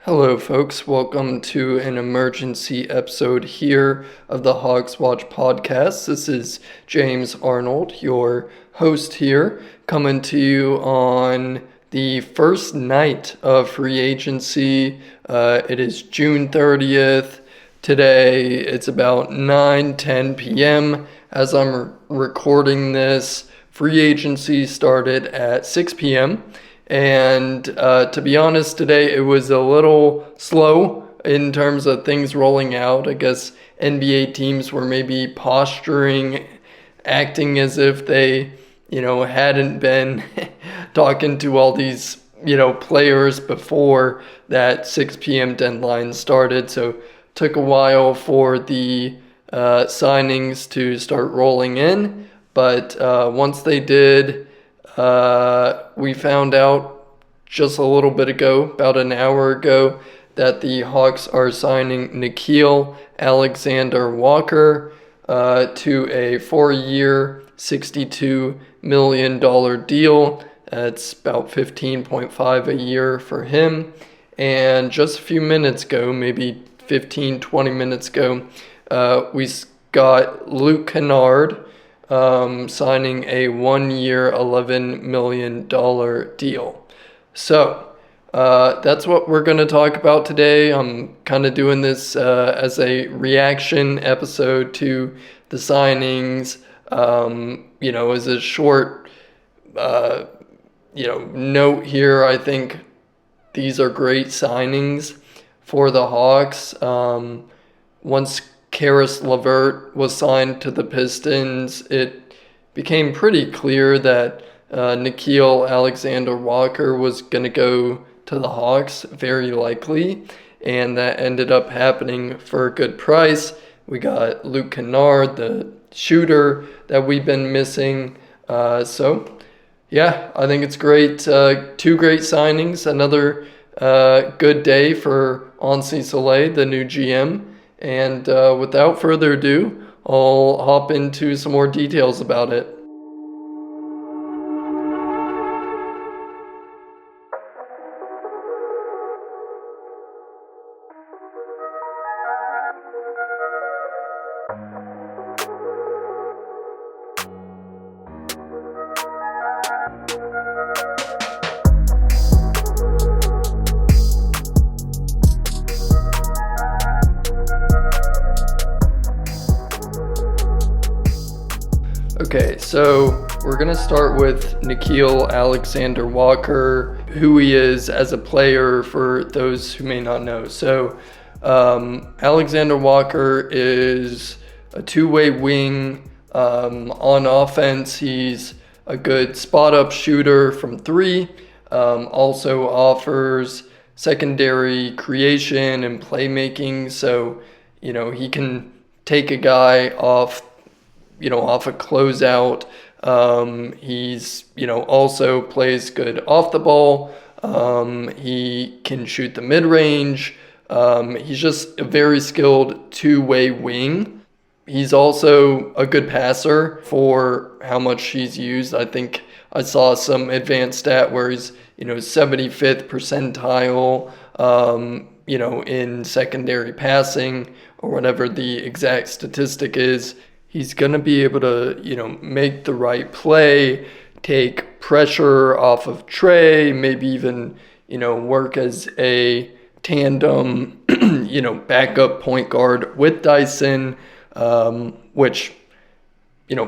Hello, folks. Welcome to an emergency episode here of the Hogs Watch podcast. This is James Arnold, your host here, coming to you on the first night of free agency. It is June 30th. Today, it's about 9:10 p.m. As I'm recording this, free agency started at 6 p.m. And to be honest, today it was a little slow in terms of things rolling out. I guess NBA teams were maybe posturing, acting as if they, hadn't been talking to all these, players before that 6 p.m. deadline started. So took a while for the signings to start rolling in. But once they did, we found out just a little bit ago, about an hour ago, that the Hawks are signing Nickeil Alexander-Walker to a 4-year, $62 million deal. That's about $15.5 a year for him. And just a few minutes ago, maybe 15, 20 minutes ago, we got Luke Kennard signing a 1-year, $11 million deal. So that's what we're going to talk about today. I'm kind of doing this as a reaction episode to the signings. As a short, note here, I think these are great signings for the Hawks. Once Caris LeVert was signed to the Pistons, it became pretty clear that Nickeil Alexander-Walker was going to go to the Hawks, very likely, and that ended up happening for a good price. We got Luke Kennard, the shooter that we've been missing. I think it's great. Two great signings. Another good day for Ansi Soleil, the new GM. And without further ado, I'll hop into some more details about it. Okay, so we're going to start with Nickeil Alexander-Walker, who he is as a player for those who may not know. So Alexander-Walker is a two-way wing. On offense, he's a good spot-up shooter from three. Also offers secondary creation and playmaking. So, he can take a guy off a closeout. He's, also plays good off the ball. He can shoot the mid-range. He's just a very skilled two-way wing. He's also a good passer for how much he's used. I think I saw some advanced stat where he's, 75th percentile, in secondary passing or whatever the exact statistic is. He's going to be able to, make the right play, take pressure off of Trey, maybe even, work as a tandem, backup point guard with Dyson, which,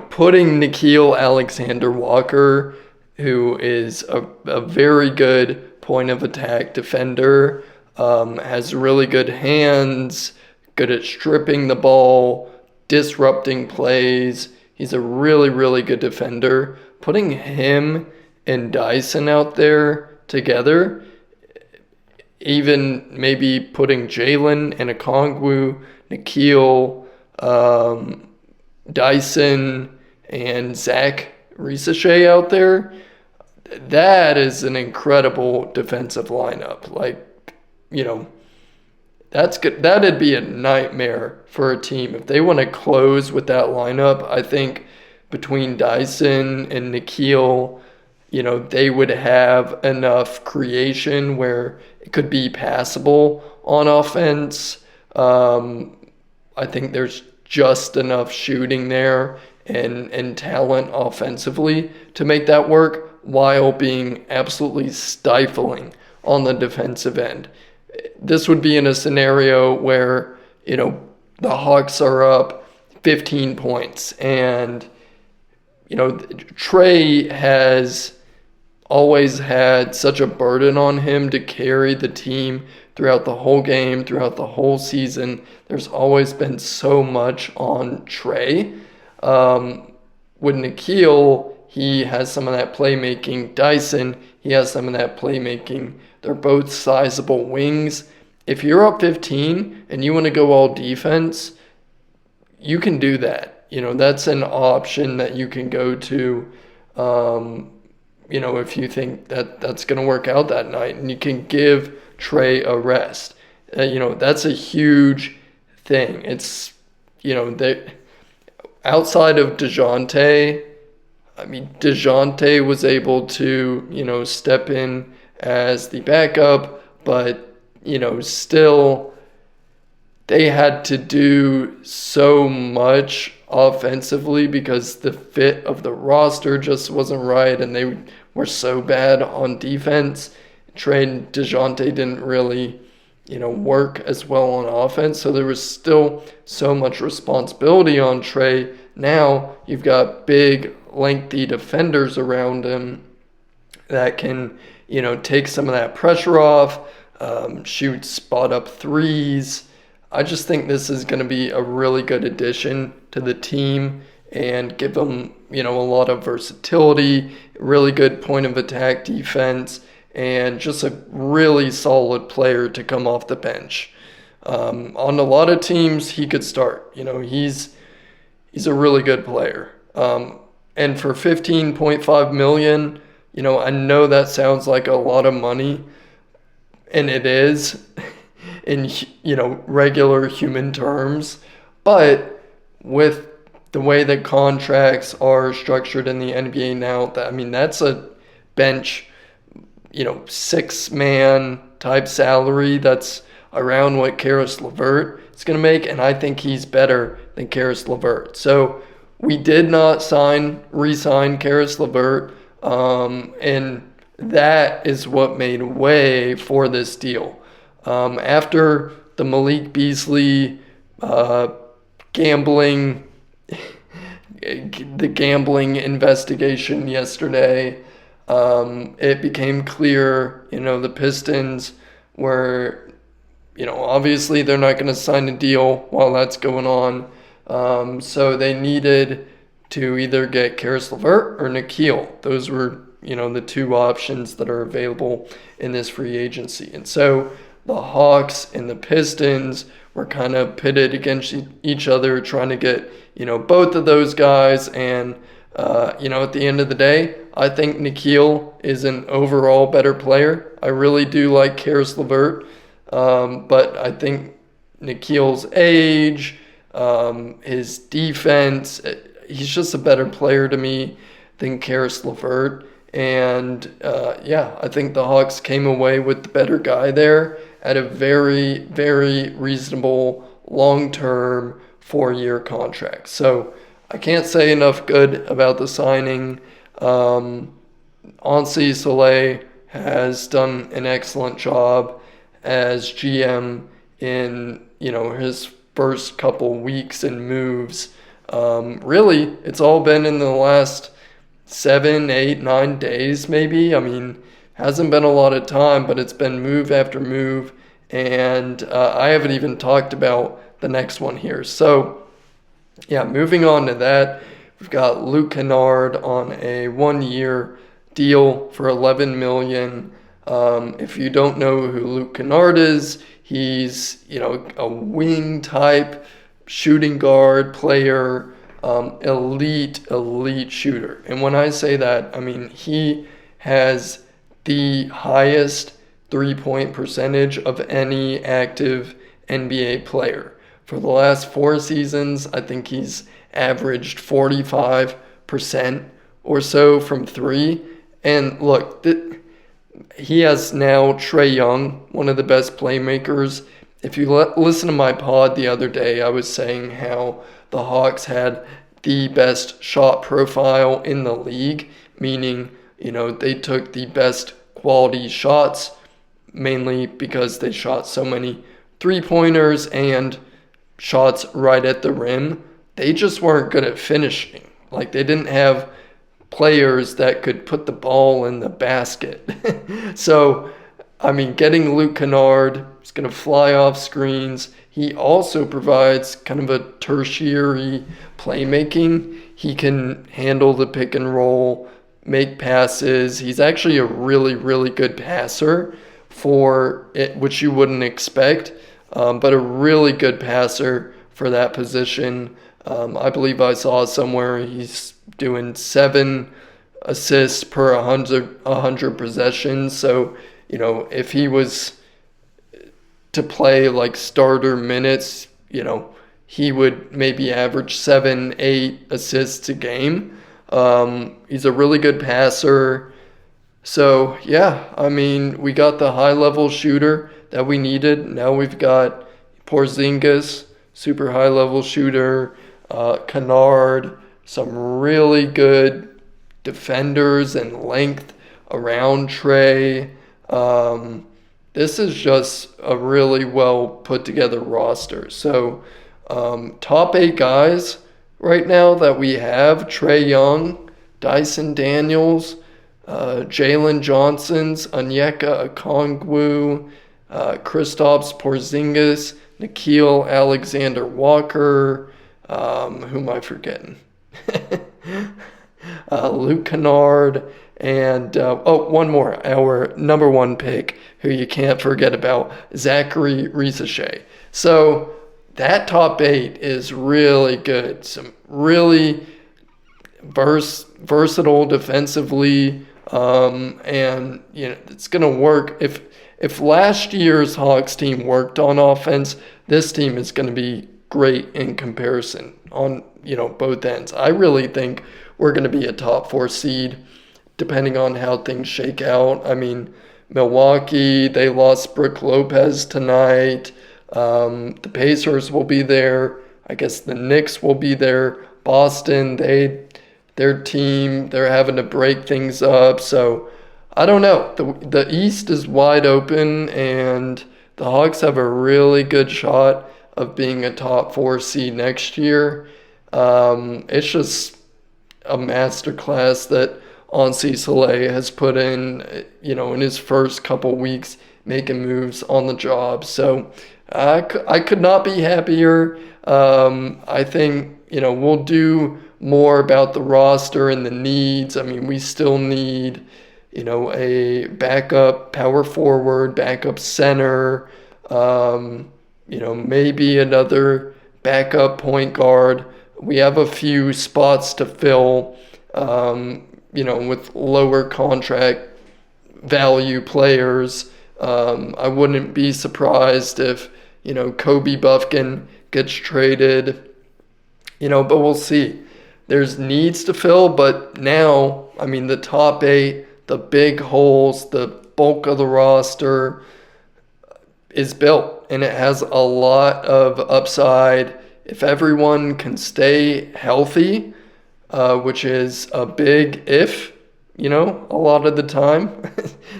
putting Nickeil Alexander-Walker, who is a very good point of attack defender, has really good hands, good at stripping the ball, disrupting plays. He's a really, really good defender. Putting him and Dyson out there together, even maybe putting Jalen and Okongwu, Nickeil, Dyson, and Zach Risachet out there, that is an incredible defensive lineup. That's good. That'd be a nightmare for a team. If they want to close with that lineup, I think between Dyson and Nickeil, they would have enough creation where it could be passable on offense. I think there's just enough shooting there and talent offensively to make that work while being absolutely stifling on the defensive end. This would be in a scenario where, the Hawks are up 15 points and, Trae has always had such a burden on him to carry the team throughout the whole game, throughout the whole season. There's always been so much on Trae. With Nickeil, he has some of that playmaking. Dyson, he has some of that playmaking. They're both sizable wings. If you're up 15 and you want to go all defense, you can do that. That's an option that you can go to, if you think that that's going to work out that night, and you can give Trae a rest. That's a huge thing. It's, they, outside of DeJounte, DeJounte was able to, step in as the backup, but, still they had to do so much offensively because the fit of the roster just wasn't right, and they were so bad on defense. Trae and DeJounte didn't really, work as well on offense, so there was still so much responsibility on Trae. Now you've got big, lengthy defenders around him that can, take some of that pressure off, shoot spot-up threes. I just think this is going to be a really good addition to the team and give them, a lot of versatility, really good point of attack defense, and just a really solid player to come off the bench. On a lot of teams, he could start. He's a really good player. And for $15.5 million, I know that sounds like a lot of money, and it is in, regular human terms. But with the way that contracts are structured in the NBA now, that's a bench, 6-man type salary that's around what Caris LeVert is going to make, and I think he's better than Caris LeVert. So we did not re-sign Caris LeVert, and that is what made way for this deal. After the Malik Beasley gambling investigation yesterday, it became clear, the Pistons were, obviously they're not going to sign a deal while that's going on. So they needed to either get Caris LeVert or Nickeil. Those were, the two options that are available in this free agency. And so the Hawks and the Pistons were kind of pitted against each other, trying to get, both of those guys. And, at the end of the day, I think Nickeil is an overall better player. I really do like Caris LeVert, but I think Nickeil's age, his defense, he's just a better player to me than Caris LeVert. And, I think the Hawks came away with the better guy there at a very, very reasonable long-term 4-year contract. So I can't say enough good about the signing. Ansi Soleil has done an excellent job as GM in, his first couple weeks and moves. Really, it's all been in the last 7, 8, 9 days maybe. Hasn't been a lot of time, but it's been move after move. And I haven't even talked about the next one here. So, moving on to that, we've got Luke Kennard on a 1-year deal for $11 million. If you don't know who Luke Kennard is, he's, a wing type shooting guard player, elite shooter. And when I say that, he has the highest 3-point percentage of any active NBA player. For the last 4 seasons, I think he's averaged 45% or so from 3. And look, he has now Trae Young, one of the best playmakers. If you listen to my pod the other day, I was saying how the Hawks had the best shot profile in the league, meaning, they took the best quality shots, mainly because they shot so many three-pointers and shots right at the rim. They just weren't good at finishing. Like, they didn't have players that could put the ball in the basket. So, getting Luke Kennard is going to fly off screens. He also provides kind of a tertiary playmaking. He can handle the pick and roll, make passes. He's actually a really, really good passer for it, which you wouldn't expect, but a really good passer for that position. I believe I saw somewhere he's doing 7 assists per 100 possessions. So, if he was to play like starter minutes, he would maybe average 7-8 assists a game. He's a really good passer. So, yeah, we got the high-level shooter that we needed. Now we've got Porzingis, super high-level shooter, Kennard, some really good defenders and length around Trae. This is just a really well put together roster. So, top 8 guys right now that we have: Trae Young, Dyson Daniels, Jalen Johnsons, Onyeka Okongwu, Kristaps Porzingis, Nickeil Alexander-Walker, who am I forgetting? Luke Kennard, and one more, our number 1 pick, who you can't forget about, Zachary Risachet. So that top 8 is really good. Some really versatile defensively, and it's gonna work. If last year's Hawks team worked on offense, this team is going to be great in comparison on both ends. I really think we're going to be a top 4 seed, depending on how things shake out. Milwaukee, they lost Brook Lopez tonight. The Pacers will be there. I guess the Knicks will be there. Boston, their team, they're having to break things up. So I don't know. The East is wide open, and the Hawks have a really good shot of being a top 4 seed next year. It's just a masterclass that Ansi Soleil has put in, in his first couple weeks, making moves on the job. So I could not be happier. I think, we'll do more about the roster and the needs. We still need, a backup power forward, backup center, maybe another backup point guard. We have a few spots to fill, with lower contract value players. I wouldn't be surprised if, Kobe Buffkin gets traded, but we'll see. There's needs to fill, but now, the top 8, the big holes, the bulk of the roster is built, and it has a lot of upside. If everyone can stay healthy, which is a big if, a lot of the time,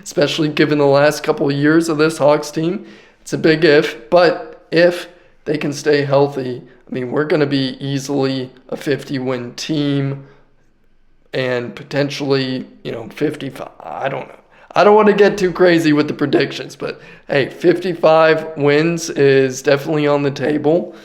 especially given the last couple of years of this Hawks team, it's a big if. But if they can stay healthy, we're going to be easily a 50-win team, and potentially, 55. I don't know. I don't want to get too crazy with the predictions, but hey, 55 wins is definitely on the table.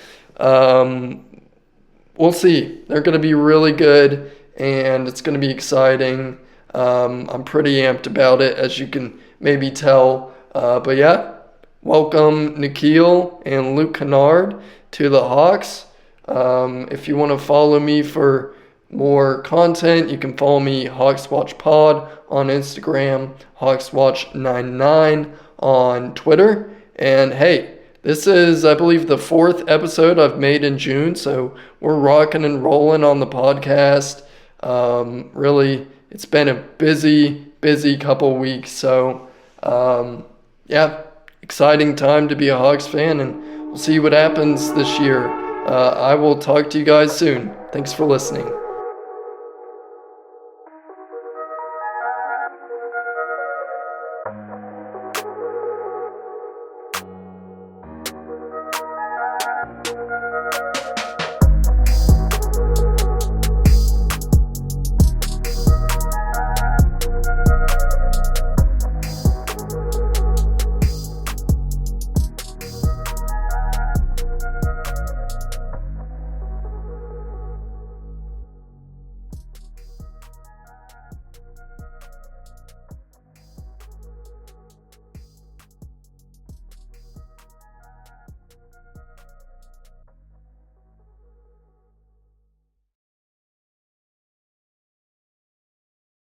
We'll see. They're going to be really good, and it's going to be exciting. I'm pretty amped about it, as you can maybe tell. But yeah, welcome Nickeil and Luke Kennard to the Hawks. If you want to follow me for more content, you can follow me, Hawks Watch Pod, on Instagram, HawksWatch99 on Twitter. And hey, this is, I believe, the 4th episode I've made in June, so we're rocking and rolling on the podcast. Really, it's been a busy busy couple weeks. So, yeah, exciting time to be a Hawks fan, and we'll see what happens this year. I will talk to you guys soon. Thanks for listening.